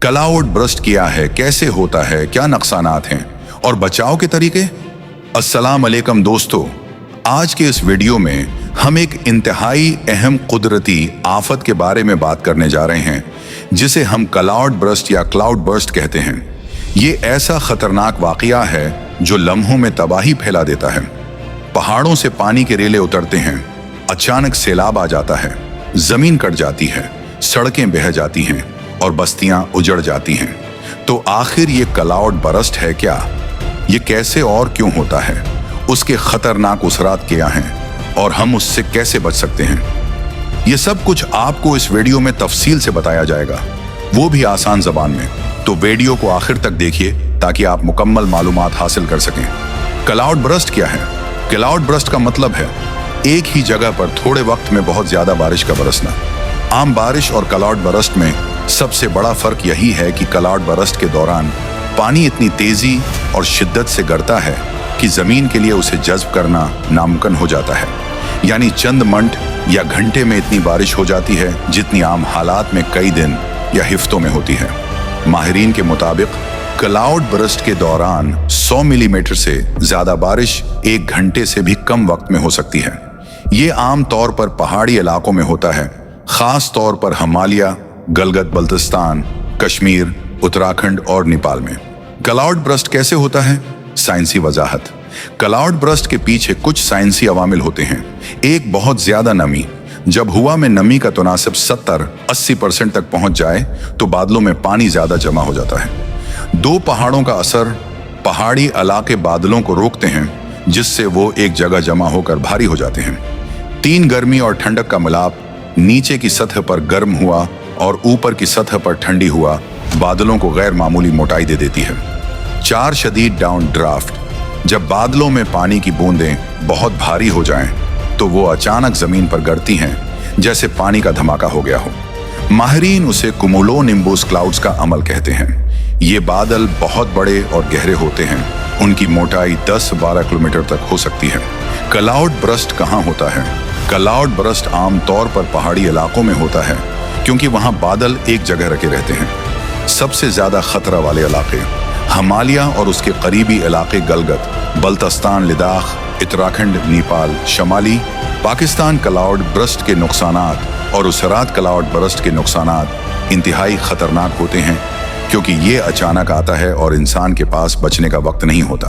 Cloud burst क्या है, कैसे होता है, क्या नुकसानात हैं और बचाव के तरीके। अस्सलाम अलैकुम दोस्तों, आज के इस वीडियो में हम एक इंतहाई अहम कुदरती आफत के बारे में बात करने जा रहे हैं जिसे हम क्लाउड बर्स्ट या क्लाउड बर्स्ट कहते हैं। ये ऐसा खतरनाक वाकया है जो लम्हों में तबाही फैला देता है। पहाड़ों से पानी के रेले उतरते हैं, अचानक सैलाब आ जाता है, जमीन कट जाती है, सड़कें बह जाती हैं और बस्तियां उजड़ जाती हैं। तो आखिर ये क्लाउड बर्स्ट है क्या? ये कैसे और क्यों होता है? उसके खतरनाक असरात क्या हैं और हम उससे कैसे बच सकते हैं? ये सब कुछ आपको इस वीडियो में तफसील से बताया जाएगा, वो भी आसान जबान में। तो वीडियो को आखिर तक देखिए ताकि आप मुकम्मल मालूमात हासिल कर सकें। क्लाउड बर्स्ट क्या है? क्लाउड बर्स्ट का मतलब है एक ही जगह पर थोड़े वक्त में बहुत ज्यादा बारिश का बरसना। आम बारिश और क्लाउड बर्स्ट में सबसे बड़ा फर्क यही है कि क्लाउड बर्स्ट के दौरान पानी इतनी तेजी और शिद्दत से गिरता है कि जमीन के लिए उसे जज्ब करना नामुमकिन हो जाता है। यानी चंद मिनट या घंटे में इतनी बारिश हो जाती है जितनी आम हालात में कई दिन या हफ्तों में होती है। माहिरीन के मुताबिक क्लाउड बर्स्ट के दौरान 100 मिलीमीटर से ज्यादा बारिश एक घंटे से भी कम वक्त में हो सकती है। ये आम तौर पर पहाड़ी इलाकों में होता है, खास तौर पर हिमालय, गलगत बल्तिस्तान, कश्मीर, उत्तराखंड और नेपाल में। क्लाउड बर्स्ट कैसे होता है? साइंसी वजाहत। क्लाउड बर्स्ट के पीछे कुछ साइंसी अवामिल होते हैं। एक, बहुत ज्यादा नमी। जब हवा में नमी का तनासब 70-80% तक पहुंच जाए तो बादलों में पानी ज्यादा जमा हो जाता है। 2, पहाड़ों का असर। पहाड़ी इलाके बादलों को रोकते हैं जिससे वो एक जगह जमा होकर भारी हो जाते हैं। 3, गर्मी और ठंडक का मिलाप। नीचे की सतह पर गर्म हुआ और ऊपर की सतह पर ठंडी हुआ बादलों को गैर मामूली मोटाई दे देती है। 4, शदीद डाउन ड्राफ्ट। जब बादलों में पानी की बूंदें बहुत भारी हो जाएं, तो वो अचानक जमीन पर गिरती हैं जैसे पानी का धमाका हो गया हो। माहिरीन उसे कुमुलोनिम्बस क्लाउड्स का अमल कहते हैं। ये बादल बहुत बड़े और गहरे होते हैं, उनकी मोटाई 10-12 किलोमीटर तक हो सकती है। क्लाउड बर्स्ट कहाँ होता है? क्लाउड बर्स्ट आम तौर पर पहाड़ी इलाकों में होता है क्योंकि वहां बादल एक जगह रखे रहते हैं। सबसे ज्यादा खतरा वाले इलाके हिमालय और उसके करीबी इलाके गलगत, बल्तिस्तान, लद्दाख, उत्तराखंड, नेपाल, शमाली पाकिस्तान। क्लाउड बर्स्ट के नुकसानात और उसरात क्लाउड बर्स्ट के नुकसानात इंतहाई खतरनाक होते हैं क्योंकि ये अचानक आता है और इंसान के पास बचने का वक्त नहीं होता।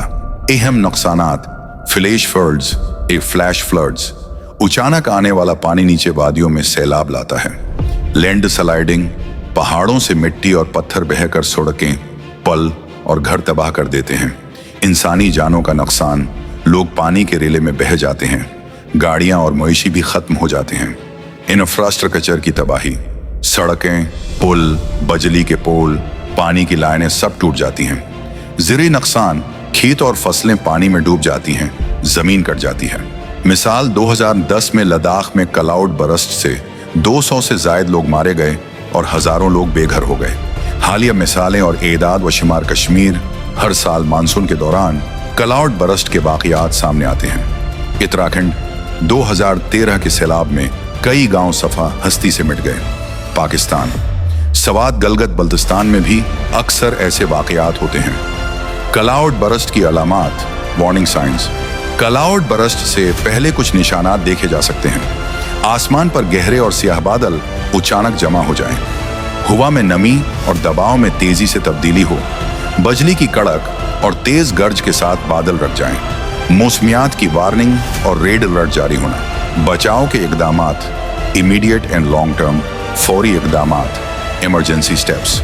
अहम नुकसानात: फ्लैश फ्लड्स, फ्लैश फ्लड्स। अचानक आने वाला पानी नीचे वादियों में सैलाब लाता है। लैंड स्लाइडिंग, पहाड़ों से मिट्टी और पत्थर बहकर सड़कें, पल और घर तबाह कर देते हैं। इंसानी जानों का नुकसान, लोग पानी के रेले में बह जाते हैं, गाड़ियां और मवेशी भी खत्म हो जाते हैं। इंफ्रास्ट्रक्चर की तबाही, सड़कें, पुल, बिजली के पोल, पानी की लाइनें सब टूट जाती हैं। ज़रूरी नुकसान, खेत और फसलें पानी में डूब जाती हैं, जमीन कट जाती है। मिसाल 2010 में लद्दाख में क्लाउड बर्स्ट से 200 से ज्यादा लोग मारे गए और हजारों लोग बेघर हो गए। हालिया मिसालें और एदाद व शुमार कश्मीर। हर साल मानसून के दौरान क्लाउड बर्स्ट के वाकयात सामने आते हैं। उत्तराखंड 2013 के सैलाब में कई गांव सफा हस्ती से मिट गए। पाकिस्तान सवात, गलगत बल्तिस्तान में भी अक्सर ऐसे वाकयात होते हैं। क्लाउड बर्स्ट की अलामात, वार्निंग साइंस। क्लाउड बर्स्ट से पहले कुछ निशानात देखे जा सकते हैं। आसमान पर गहरे और स्याह बादल अचानक जमा हो जाएं, हवा में नमी और दबाव में तेजी से तब्दीली हो, बिजली की कड़क और तेज गर्ज के साथ बादल रख जाएं, मौसमियात की वार्निंग और रेड अलर्ट जारी होना। बचाव के इकदामात, इमीडिएट एंड लॉन्ग टर्म, फौरी इकदामात, इमरजेंसी स्टेप्स।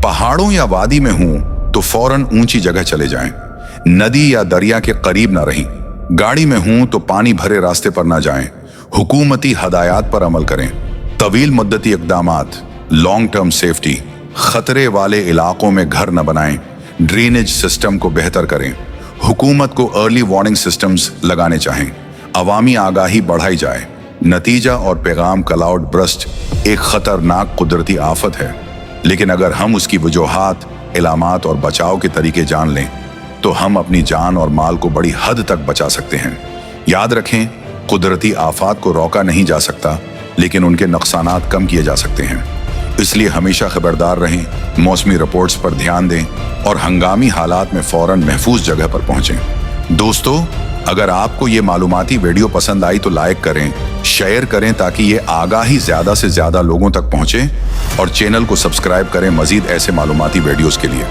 पहाड़ों या वादी में हूं तो फौरन ऊंची जगह चले जाएं, नदी या दरिया के करीब ना रहें। गाड़ी में हूं तो पानी भरे रास्ते पर ना जाएं, हुकूमती हदायत पर अमल करें। तवील मुद्दती इकदामात, लॉन्ग टर्म सेफ्टी, खतरे वाले इलाकों में घर न बनाएं, ड्रेनेज सिस्टम को बेहतर करें। हुकूमत को अर्ली वार्निंग सिस्टम्स लगाने चाहें, अवामी आगाही बढ़ाई जाए। नतीजा और पैगाम: क्लाउड बर्स्ट एक खतरनाक कुदरती आफत है, लेकिन अगर हम उसकी वजूहात, इलामात और बचाव के तरीके जान लें तो हम अपनी जान और माल को बड़ी हद तक बचा सकते हैं। याद रखें, कुदरती आफात को रोका नहीं जा सकता, लेकिन उनके नुकसानात कम किए जा सकते हैं। इसलिए हमेशा खबरदार रहें, मौसमी रिपोर्ट्स पर ध्यान दें और हंगामी हालात में फौरन महफूज जगह पर पहुंचें। दोस्तों, अगर आपको ये मालूमाती वीडियो पसंद आई तो लाइक करें, शेयर करें ताकि ये आगाही ज़्यादा से ज़्यादा लोगों तक पहुंचे और चैनल को सब्सक्राइब करें मजीद ऐसे मालूमाती वीडियोस के लिए।